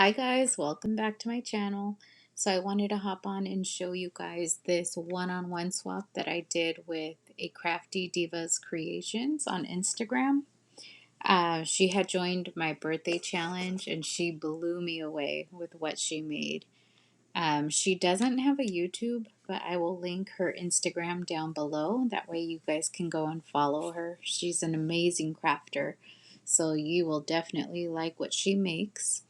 Hi guys, welcome back to my channel. So I wanted to hop on and show you guys this one-on-one swap that I did with a Crafty Divas Creations on Instagram. She had joined my birthday challenge and she blew me away with what she made. She doesn't have a YouTube, but I will link her Instagram down below. That way you guys can go and follow her. She's an amazing crafter, so you will definitely like what she makes.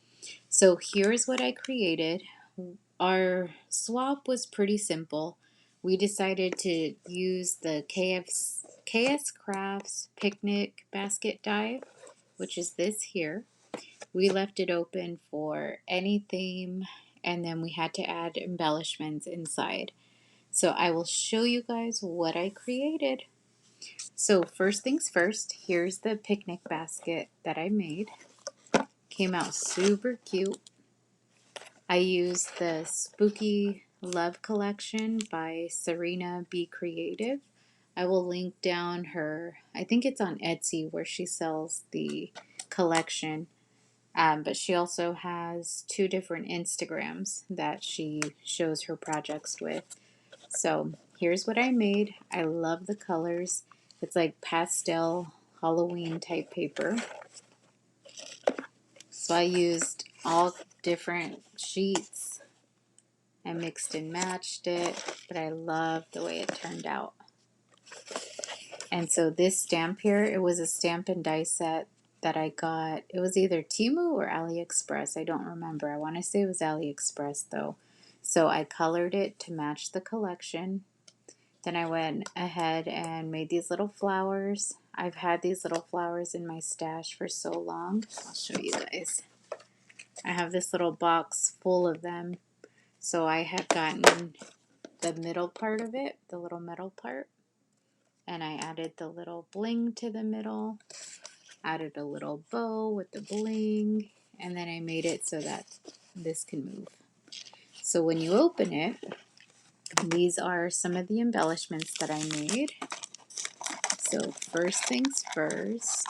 So here's what I created. Our swap was pretty simple. We decided to use the KS Crafts picnic basket die, which is this here. We left it open for any theme, and then we had to add embellishments inside. So I will show you guys what I created. So first things first, here's the picnic basket that I made. Came out super cute. I used the Spooky Love collection by Serena B. Creative. I will link down her, I think it's on Etsy where she sells the collection. But she also has two different Instagrams that she shows her projects with. So here's what I made. I love the colors. It's like pastel Halloween type paper. So I used all different sheets. I mixed and matched it, but I love the way it turned out. And so this stamp here, it was a stamp and die set that I got. It was either Temu or AliExpress. I don't remember. I want to say it was AliExpress though. So I colored it to match the collection. Then I went ahead and made these little flowers. I've had these little flowers in my stash for so long. I'll show you guys. I have this little box full of them. So I had gotten the middle part of it, the little metal part, and I added the little bling to the middle, added a little bow with the bling, and then I made it so that this can move. So when you open it, these are some of the embellishments that I made. So first things first,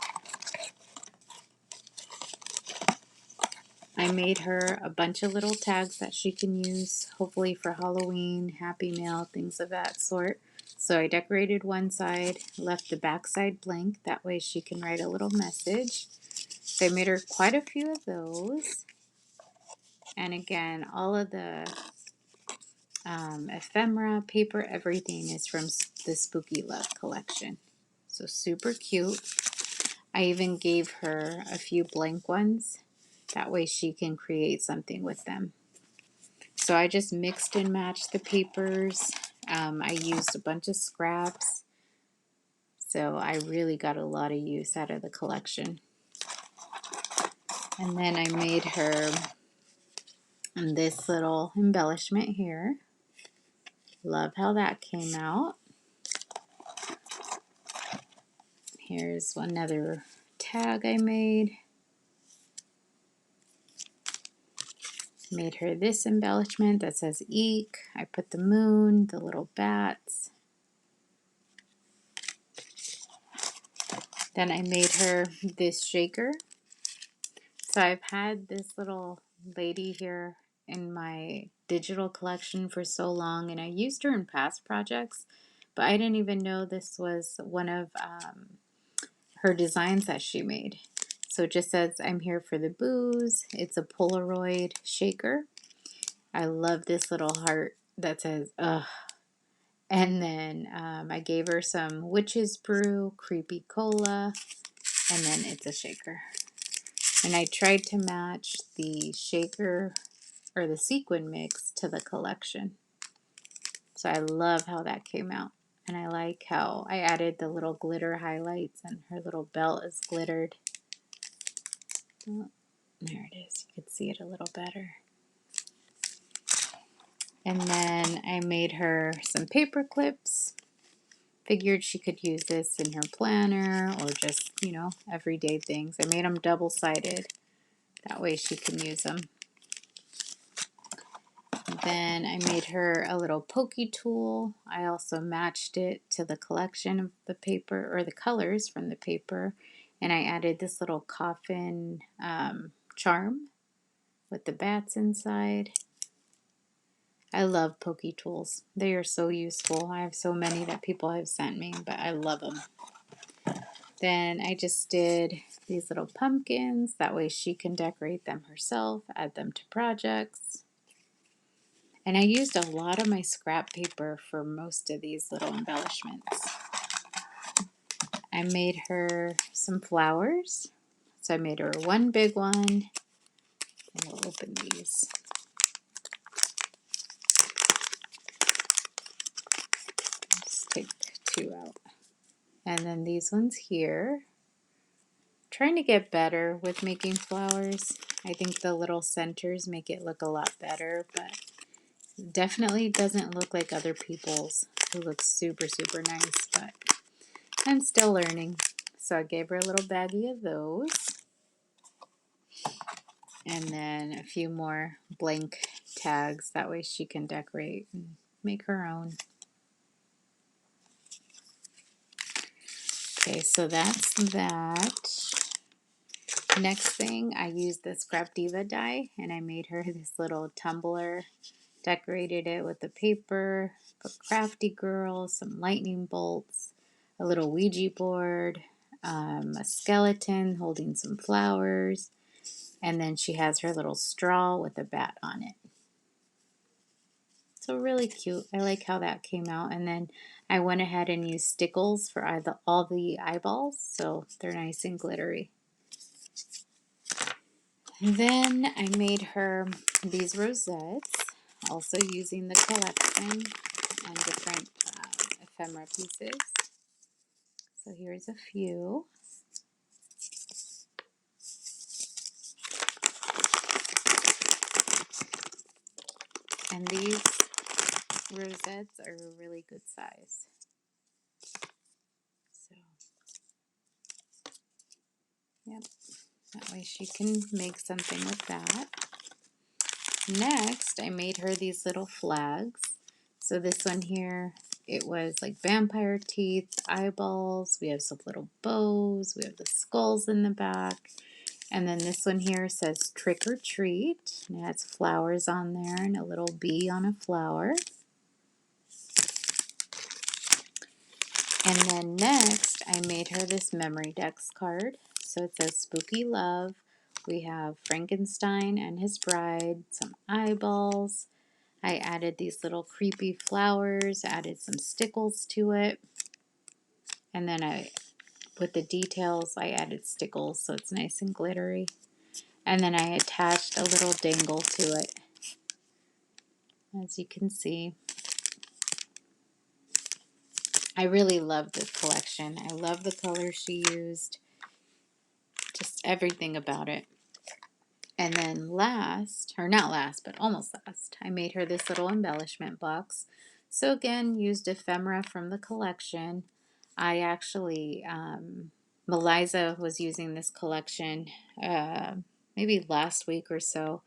I made her a bunch of little tags that she can use, hopefully for Halloween, Happy Meal, things of that sort. So I decorated one side, left the back side blank, that way she can write a little message. So I made her quite a few of those. And again, all of the ephemera, paper, everything is from the Spooky Love collection. So super cute. I even gave her a few blank ones. That way she can create something with them. So I just mixed and matched the papers. I used a bunch of scraps. So I really got a lot of use out of the collection. And then I made her this little embellishment here. Love how that came out. Here's another tag I made. Made her this embellishment that says Eek. I put the moon, the little bats. Then I made her this shaker. So I've had this little lady here in my digital collection for so long, and I used her in past projects, but I didn't even know this was one of her designs that she made. So it just says, I'm here for the booze. It's a Polaroid shaker. I love this little heart that says, ugh. And then I gave her some witch's brew, creepy cola, and then it's a shaker. And I tried to match the shaker or the sequin mix to the collection. So I love how that came out. And I like how I added the little glitter highlights and her little belt is glittered. Oh, there it is. You can see it a little better. And then I made her some paper clips. Figured she could use this in her planner or just, everyday things. I made them double-sided. That way she can use them. Then I made her a little pokey tool. I also matched it to the collection of the paper or the colors from the paper. And I added this little coffin charm with the bats inside. I love pokey tools. They are so useful. I have so many that people have sent me, but I love them. Then I just did these little pumpkins. That way she can decorate them herself, add them to projects. And I used a lot of my scrap paper for most of these little embellishments. I made her some flowers. So I made her one big one. And we'll open these. Just take two out. And then these ones here. Trying to get better with making flowers. I think the little centers make it look a lot better, but definitely doesn't look like other people's who look super, super nice, but I'm still learning. So I gave her a little baggie of those. And then a few more blank tags. That way she can decorate and make her own. Okay, so that's that. Next thing, I used the Scrap Diva die, and I made her this little tumbler. Decorated it with the paper, put Crafty Girl, some lightning bolts, a little Ouija board, a skeleton holding some flowers, and then she has her little straw with a bat on it. So really cute. I like how that came out. And then I went ahead and used stickles for all the eyeballs, so they're nice and glittery. And then I made her these rosettes, also using the collection and different ephemera pieces. So here's a few. And these rosettes are a really good size. So, yep, that way she can make something with that. Next, I made her these little flags. So this one here, it was like vampire teeth, eyeballs. We have some little bows. We have the skulls in the back. And then this one here says trick or treat. And it has flowers on there and a little bee on a flower. And then next, I made her this memory dex card. So it says Spooky Love. We have Frankenstein and his bride, some eyeballs. I added these little creepy flowers, added some stickles to it. And then with the details, I added stickles so it's nice and glittery. And then I attached a little dangle to it, as you can see. I really love this collection. I love the colors she used. Just everything about it. And then last, or not last, but almost last, I made her this little embellishment box. So again, used ephemera from the collection. I actually, Meliza was using this collection maybe last week or so.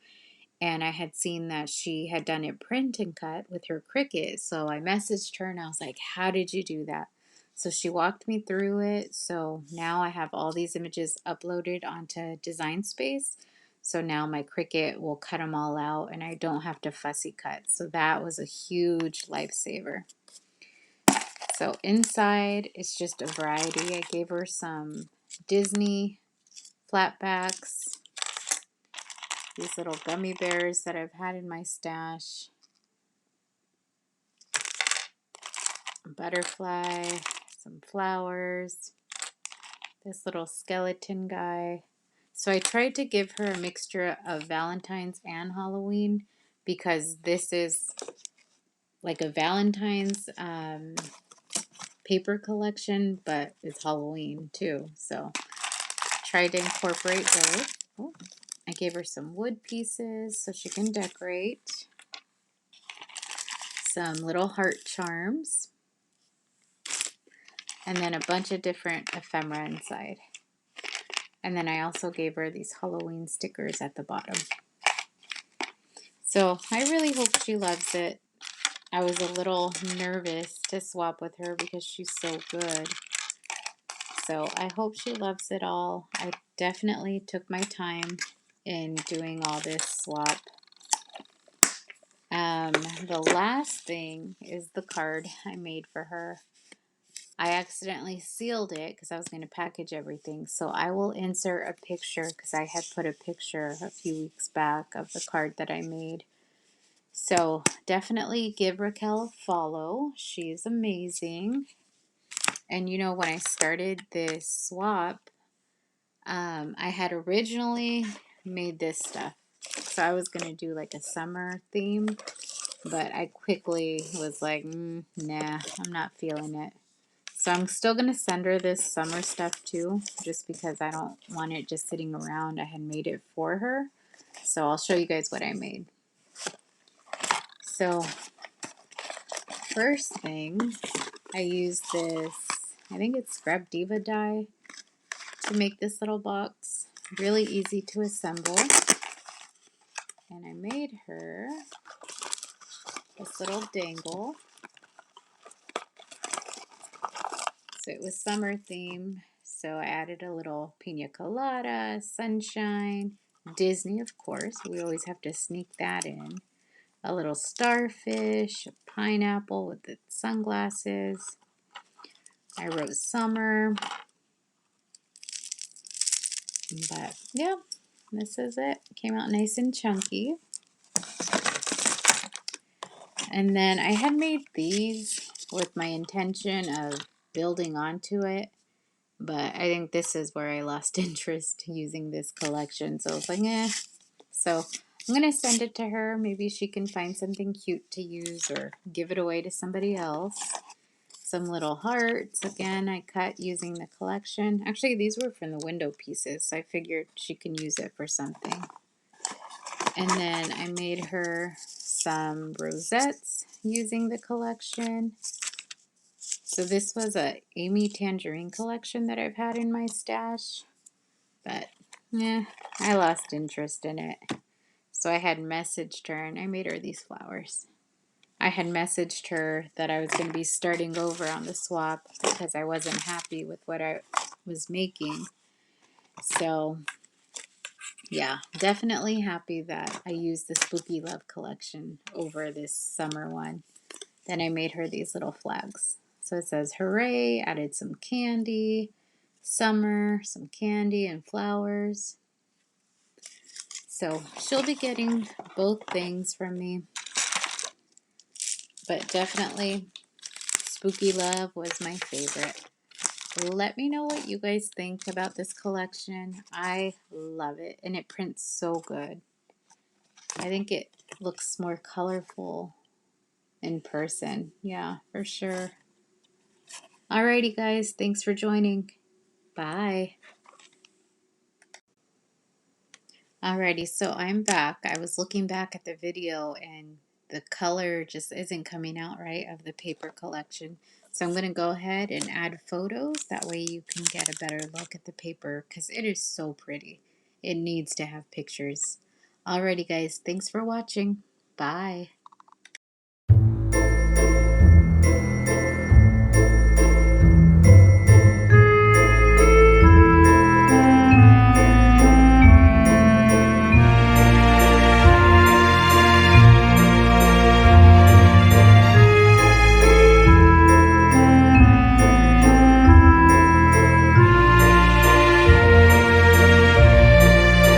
And I had seen that she had done it print and cut with her Cricut. So I messaged her and I was like, how did you do that? So she walked me through it. So now I have all these images uploaded onto Design Space. So now my Cricut will cut them all out and I don't have to fussy cut. So that was a huge lifesaver. So inside it's just a variety. I gave her some Disney flatbacks. These little gummy bears that I've had in my stash. A butterfly, some flowers, this little skeleton guy. So I tried to give her a mixture of Valentine's and Halloween because this is like a Valentine's paper collection, but it's Halloween too. So tried to incorporate both. Oh, I gave her some wood pieces so she can decorate. Some little heart charms. And then a bunch of different ephemera inside. And then I also gave her these Halloween stickers at the bottom. So I really hope she loves it. I was a little nervous to swap with her because she's so good. So I hope she loves it all. I definitely took my time in doing all this swap. The last thing is the card I made for her. I accidentally sealed it because I was going to package everything. So I will insert a picture because I had put a picture a few weeks back of the card that I made. So definitely give Raquel a follow. She's amazing. And you know, when I started this swap, I had originally made this stuff. So I was going to do like a summer theme, but I quickly was like, nah, I'm not feeling it. So I'm still going to send her this summer stuff too, just because I don't want it just sitting around. I had made it for her. So I'll show you guys what I made. So first thing, I used this, I think it's Scrap Diva die to make this little box. Really easy to assemble. And I made her this little dangle. So it was summer theme. So I added a little pina colada, sunshine, Disney, of course. We always have to sneak that in. A little starfish, a pineapple with the sunglasses. I wrote summer. But yeah, this is it. Came out nice and chunky. And then I had made these with my intention of building onto it. But I think this is where I lost interest using this collection. So I was like, eh. So I'm going to send it to her. Maybe she can find something cute to use or give it away to somebody else. Some little hearts. Again, I cut using the collection. Actually, these were from the window pieces. So I figured she can use it for something. And then I made her some rosettes using the collection. So this was a Amy Tangerine collection that I've had in my stash. But, I lost interest in it. So I had messaged her, and I made her these flowers. I had messaged her that I was going to be starting over on the swap because I wasn't happy with what I was making. So, yeah, definitely happy that I used the Spooky Love collection over this summer one. Then I made her these little flags. So it says, hooray, added some candy, summer, some candy and flowers. So she'll be getting both things from me. But definitely Spooky Love was my favorite. Let me know what you guys think about this collection. I love it, and it prints so good. I think it looks more colorful in person. Yeah, for sure. Alrighty, guys. Thanks for joining. Bye. Alrighty, so I'm back. I was looking back at the video and the color just isn't coming out right of the paper collection. So I'm going to go ahead and add photos. That way you can get a better look at the paper because it is so pretty. It needs to have pictures. Alrighty, guys. Thanks for watching. Bye.